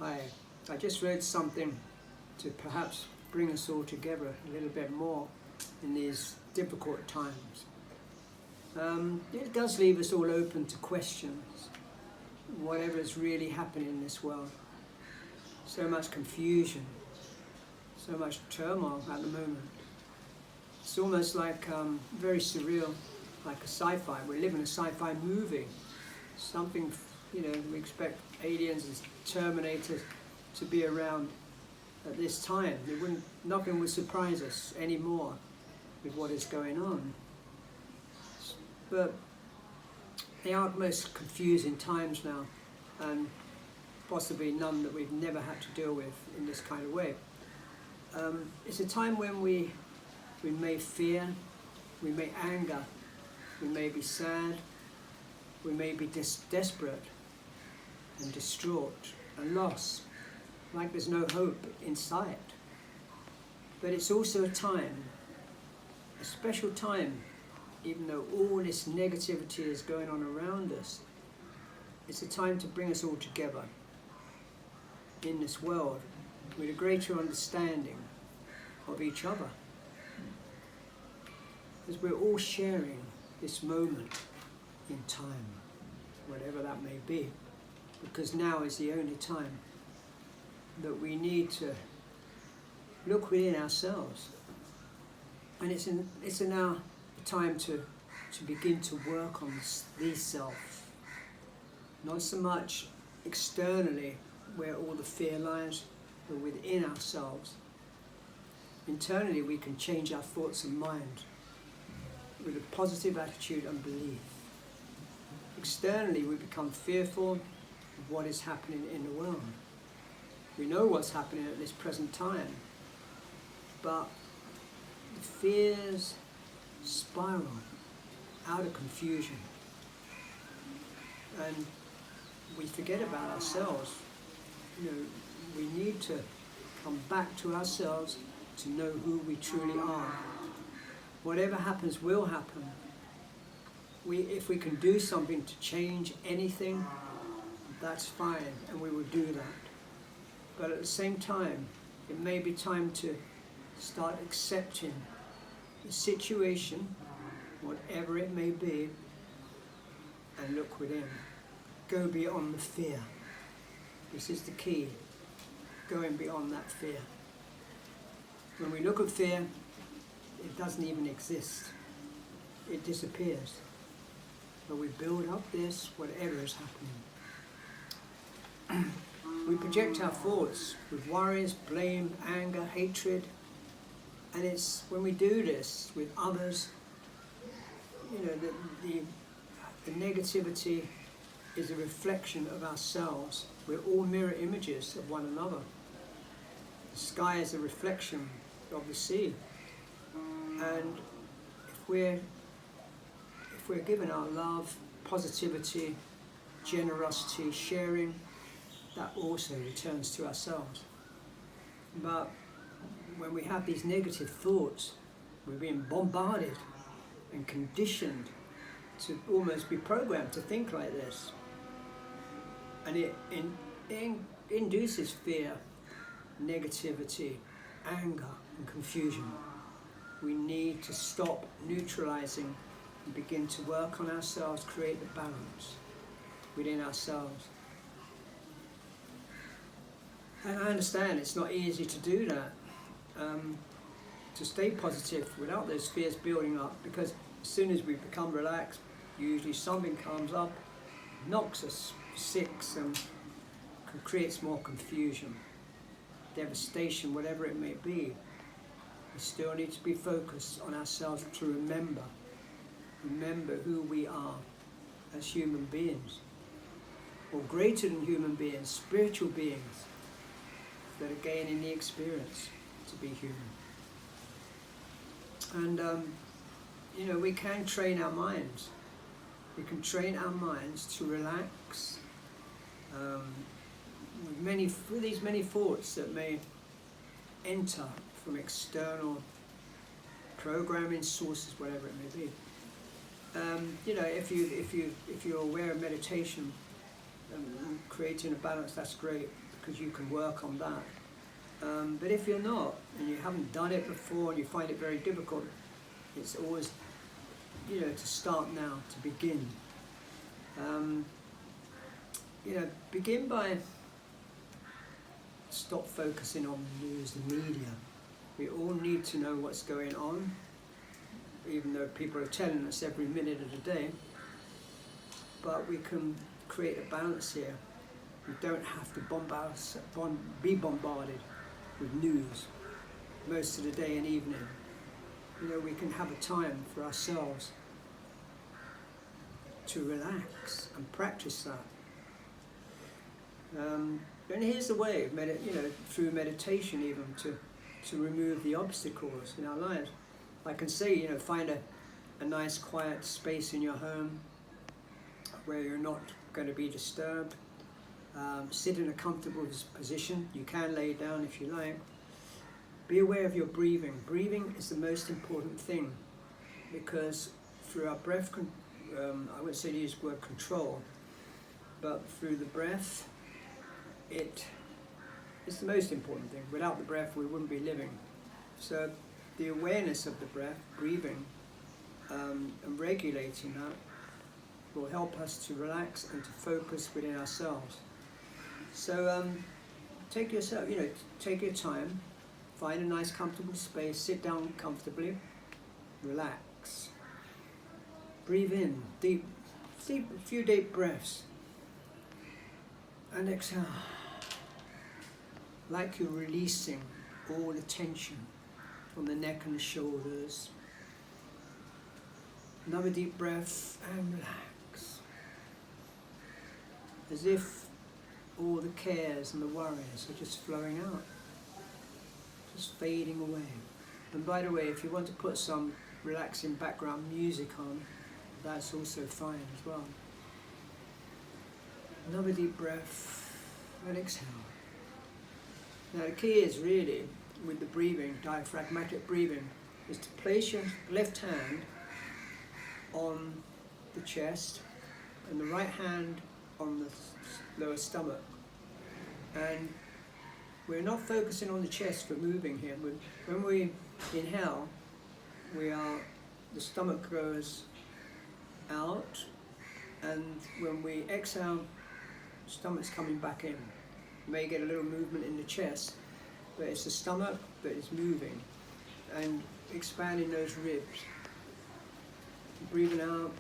I just read something to perhaps bring us all together a little bit more in these difficult times. It does leave us all open to questions, whatever is really happening in this world. So much confusion, so much turmoil at the moment. It's almost like very surreal, like a sci-fi. We live in a sci-fi movie. Something, we expect aliens and Terminators to be around at this time. Nothing would surprise us anymore with what is going on. But they are most confusing times now, and possibly none that we've never had to deal with in this kind of way. It's a time when we may fear, we may anger, we may be sad, we may be desperate and distraught and lost, like there's no hope in sight. But it's also a time, a special time, even though all this negativity is going on around us. It's a time to bring us all together in this world with a greater understanding of each other, as we're all sharing this moment in time, whatever that may be, because now is the only time that we need to look within ourselves, and it's now a time to begin to work on the self, not so much externally where all the fear lies, but within ourselves. Internally we can change our thoughts and mind with a positive attitude and belief. Externally we become fearful of what is happening in the world. We know what's happening at this present time, but the fears spiral out of confusion, and we forget about ourselves. We need to come back to ourselves to know who we truly are. Whatever happens will happen. If we can do something to change anything, that's fine, and we will do that. But at the same time, it may be time to start accepting the situation, whatever it may be, and look within. Go beyond the fear. This is the key, going beyond that fear. When we look at fear, it doesn't even exist. It disappears. But we build up this, whatever is happening. We project our thoughts with worries, blame, anger, hatred, and it's when we do this with others, the negativity is a reflection of ourselves. We're all mirror images of one another. The sky is a reflection of the sea, and if we're given our love, positivity, generosity, sharing, that also returns to ourselves. But when we have these negative thoughts, we're being bombarded and conditioned to almost be programmed to think like this. And it induces fear, negativity, anger, and confusion. We need to stop neutralizing and begin to work on ourselves, create the balance within ourselves. And I understand it's not easy to do that, to stay positive without those fears building up, because as soon as we become relaxed, usually something comes up, knocks us for six, and creates more confusion, devastation, whatever it may be. We still need to be focused on ourselves to remember who we are as human beings, or greater than human beings, spiritual beings that are gaining the experience to be human. And we can train our minds. We can train our minds to relax with these many thoughts that may enter from external programming sources, whatever it may be. If you're aware of meditation and creating a balance, that's great, because you can work on that. But if you're not, and you haven't done it before and you find it very difficult, it's always, to start now, to begin. Begin by stop focusing on the news, the media. We all need to know what's going on, even though people are telling us every minute of the day. But we can create a balance here. We don't have to be bombarded with news most of the day and evening. We can have a time for ourselves to relax and practice that. And here's the way, through meditation even, to remove the obstacles in our lives. I can say, find a nice quiet space in your home where you're not going to be disturbed. Sit in a comfortable position. You can lay down if you like. Be aware of your breathing. Breathing is the most important thing, because through our breath, I wouldn't say to use the word control, but through the breath, it's the most important thing. Without the breath, we wouldn't be living. So the awareness of the breath, breathing, and regulating that will help us to relax and to focus within ourselves. So take your time, find a nice comfortable space, sit down comfortably, relax. Breathe in, a few deep breaths, and exhale, like you're releasing all the tension from the neck and the shoulders. Another deep breath and relax, as if all the cares and the worries are just flowing out, just fading away. And by the way, if you want to put some relaxing background music on, that's also fine as well. Another deep breath and exhale. Now the key is really, with the breathing, diaphragmatic breathing, is to place your left hand on the chest and the right hand on the lower stomach. And we're not focusing on the chest for moving here. When we inhale, the stomach goes out, and when we exhale, stomach's coming back in. You may get a little movement in the chest, but it's the stomach that is moving and expanding those ribs. Breathing out.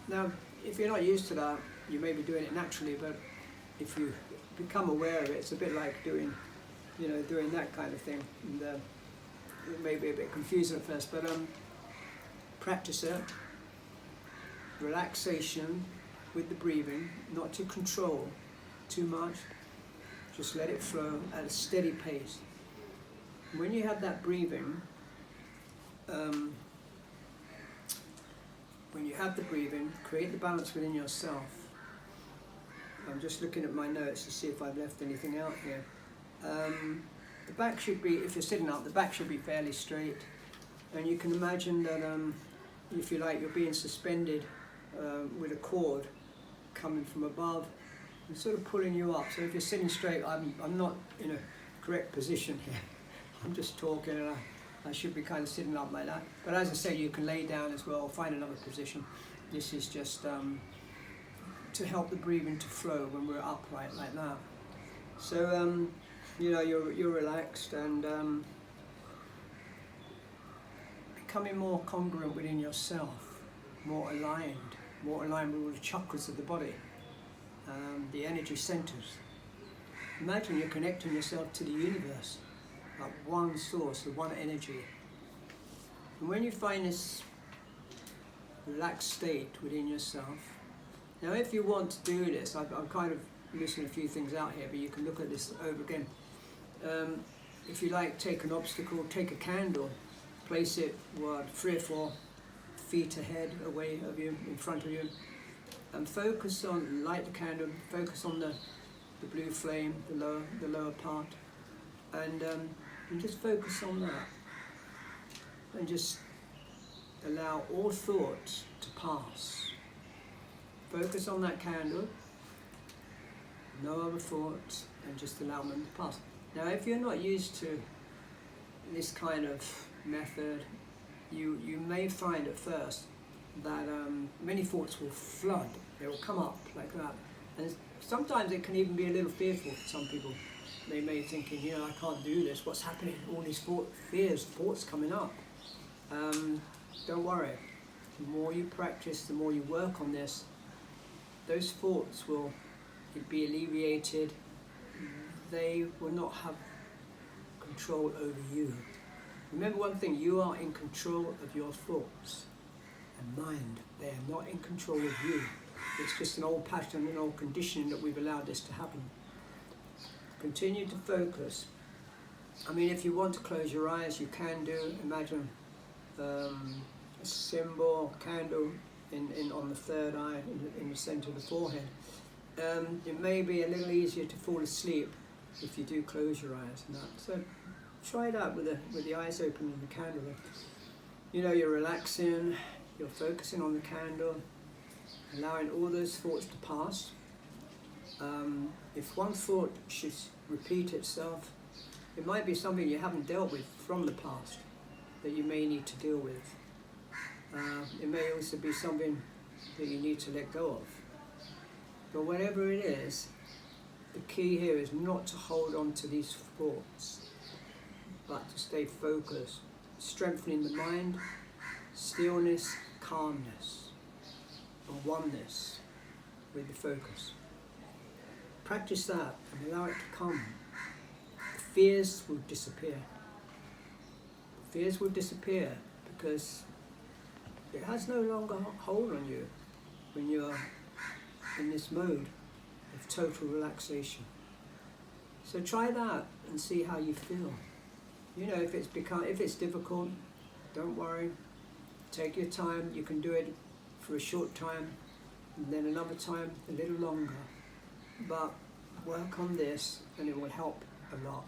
Now, if you're not used to that, you may be doing it naturally, but if you become aware of it, it's a bit like doing that kind of thing. And it may be a bit confusing at first, but practice it. Relaxation with the breathing, not to control too much. Just let it flow at a steady pace. When you have that breathing, create the balance within yourself. I'm just looking at my notes to see if I've left anything out here. The back should be, if you're sitting up, the back should be fairly straight. And you can imagine that, if you like, you're being suspended with a cord coming from above and sort of pulling you up. So if you're sitting straight, I'm not in a correct position here. I'm just talking, and I should be kind of sitting up like that. But as I say, you can lay down as well, find another position. This is just to help the breathing to flow when we're upright like that. So you're relaxed and becoming more congruent within yourself, more aligned with all the chakras of the body, the energy centers. Imagine you're connecting yourself to the universe, like one source, the one energy. And when you find this relaxed state within yourself, now if you want to do this, I'm kind of listing a few things out here, but you can look at this over again. If you like, take an obstacle, take a candle, place it 3 or 4 feet ahead, away of you, in front of you, and light the candle, focus on the blue flame, the lower part, and just focus on that, and just allow all thoughts to pass. Focus on that candle, no other thoughts, and just allow them to pass. Now, if you're not used to this kind of method, you may find at first that many thoughts will flood. They will come up like that, and sometimes it can even be a little fearful for some people. They may be thinking, I can't do this. What's happening? All these thoughts coming up. Don't worry. The more you practice, the more you work on this, those thoughts will be alleviated. They will not have control over you. Remember one thing, you are in control of your thoughts and mind. They are not in control of you. It's just an old pattern, an old conditioning that we've allowed this to happen. Continue to focus. I mean, if you want to close your eyes, you can do. Imagine a symbol, candle on the third eye, in the center of the forehead. It may be a little easier to fall asleep if you do close your eyes and that. So try it out with the eyes open and the candle. You're relaxing, you're focusing on the candle, allowing all those thoughts to pass. If one thought should repeat itself, it might be something you haven't dealt with from the past that you may need to deal with. It may also be something that you need to let go of. But whatever it is, the key here is not to hold on to these thoughts, but to stay focused, strengthening the mind, stillness, calmness, and oneness with the focus. Practice that and allow it to come. The fears will disappear. Fears will disappear because it has no longer hold on you when you're in this mode of total relaxation. So try that and see how you feel. If it's difficult, don't worry. Take your time. You can do it for a short time, and then another time a little longer. But work on this, and it will help a lot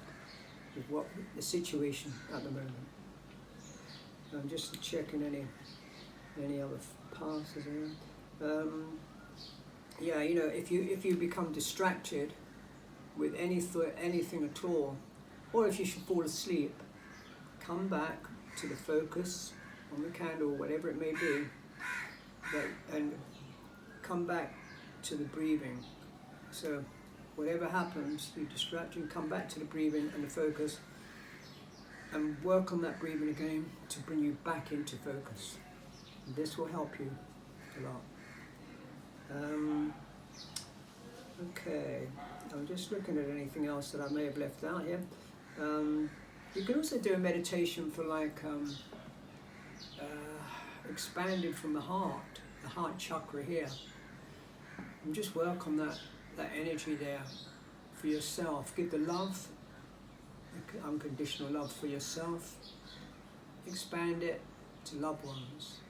with the situation at the moment. I'm just checking any other passes around. If you become distracted with anything at all, or if you should fall asleep, come back to the focus on the candle, whatever it may be, and come back to the breathing. So whatever happens, you distract you, come back to the breathing and the focus, and work on that breathing again to bring you back into focus. And this will help you a lot. Okay, I'm just looking at anything else that I may have left out here. You can also do a meditation for expanding from the heart chakra here. And just work on that energy there for yourself. Give the love, the unconditional love for yourself. Expand it to loved ones.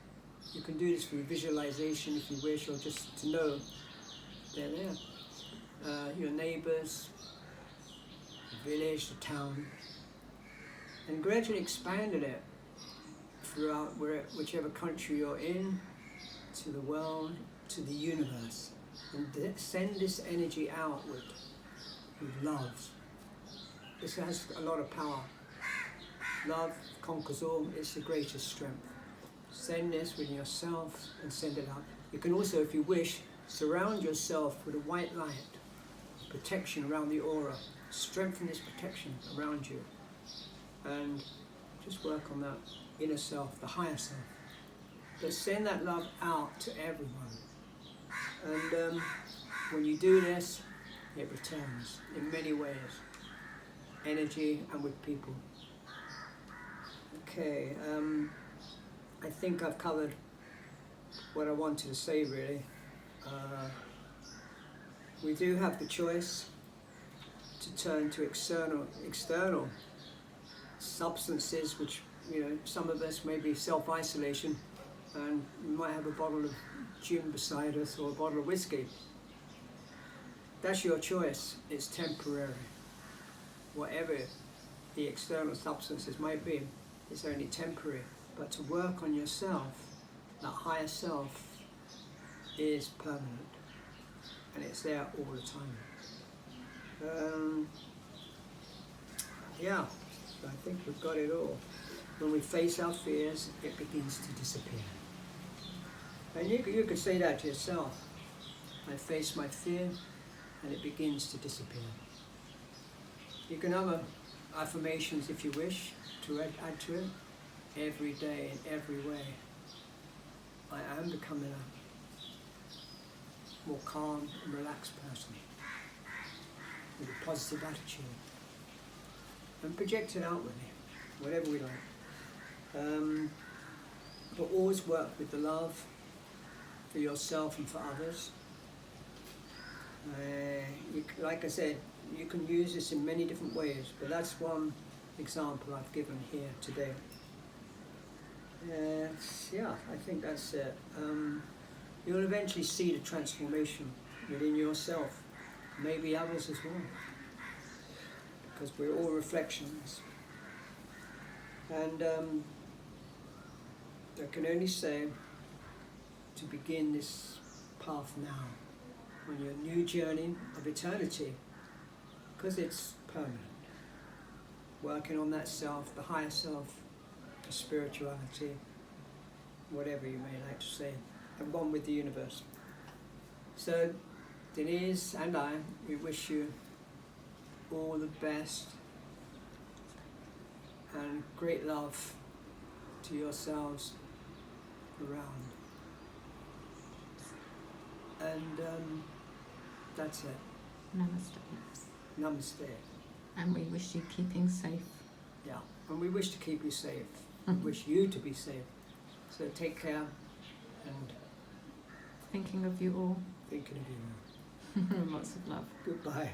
You can do this through visualization if you wish, or just to know they're there. Your neighbors, the village, the town, and gradually expanded it throughout whichever country you're in, to the world, to the universe, and send this energy outward with love. This has a lot of power. Love conquers all. It's the greatest strength. Send this with yourself and send it out. You can also, if you wish, surround yourself with a white light, protection around the aura. Strengthen this protection around you, and just work on that inner self, the higher self. But send that love out to everyone. And when you do this, it returns in many ways. Energy and with people. Okay, I think I've covered what I wanted to say really. We do have the choice to turn to external substances, which, some of us may be self-isolation, and we might have a bottle of gin beside us or a bottle of whiskey. That's your choice. It's temporary. Whatever the external substances might be, it's only temporary. But to work on yourself, that higher self, is permanent, and it's there all the time. Yeah, I think we've got it all. When we face our fears, it begins to disappear. And you could say that to yourself. I face my fear and it begins to disappear. You can have affirmations if you wish to add to it. Every day, in every way, I am becoming a more calm and relaxed person with a positive attitude. And project it outwardly, whatever we like. But always work with the love for yourself and for others. Like I said, you can use this in many different ways, but that's one example I've given here today. Yeah, I think that's it. You'll eventually see the transformation within yourself, maybe others as well, because we're all reflections. And I can only say to begin this path now, on your new journey of eternity, because it's permanent. Working on that self, the higher self, the spirituality, whatever you may like to say, and one with the universe. So Denise and I, we wish you all the best and great love to yourselves around. And that's it. Namaste. Namaste. And we wish you keeping safe. Yeah, and we wish to keep you safe. We wish you to be safe. So take care and Thinking of you all. thinking of you. Lots of love. Goodbye.